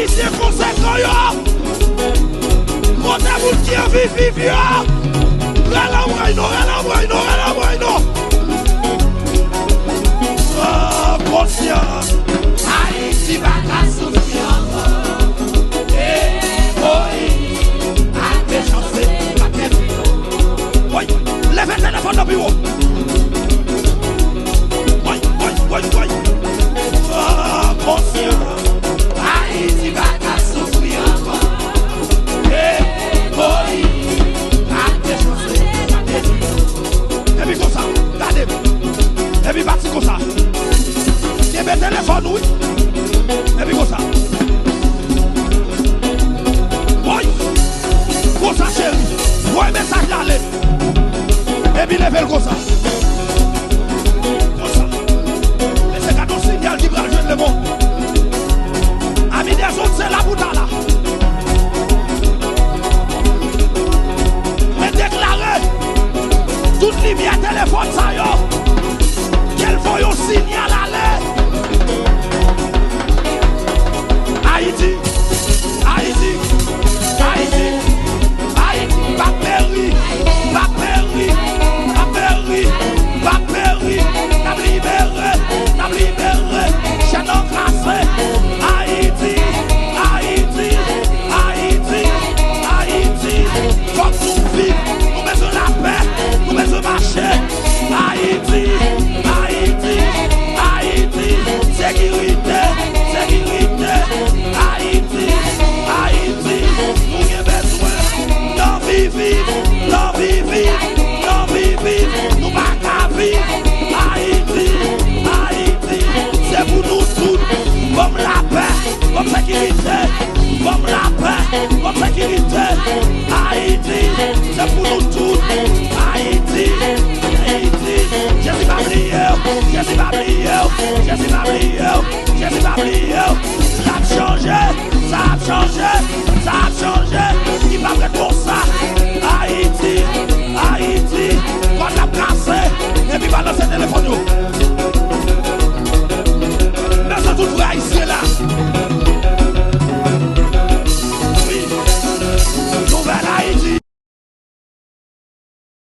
Haïtien conséquent yo. Côté vous qui a vive yo. Ah, conscient. Haïti va ta souffrir encore. A tes chances, a tes bureaux. Oui, levez le téléphone au bureau. Oui. Ah, conscient. Haïti va ta souffrir encore. A tes chances, a tes bureaux. Et puis comme ça, regardez. Et puis parti comme ça. Il y a un téléphone, oui. Et puis comme ça. Oui. Comme ça, chérie. Oui, message d'aller. Et puis levez le comme ça. Comme ça. Laissez qu'à ton signal qui va jouer le monde. Ami des autres, c'est la bouta là. Mais déclarez. Toute lumière téléphone ça yo. Qu'elle voit un signal à l'air. Haïti, Papéry, n'a libéré, chanon cassé. Haïti, faut que nous vivions, nous mettons la paix, nous mettons marcher. Haïti, sécurité, Haïti, nous avons besoin d'en vivre, nous pas qu'à vivre. Haïti, c'est pour nous tous, comme la paix, comme sécurité, Haïti, c'est pour nous tous. Haïti, Jésus va briller, ça a changé,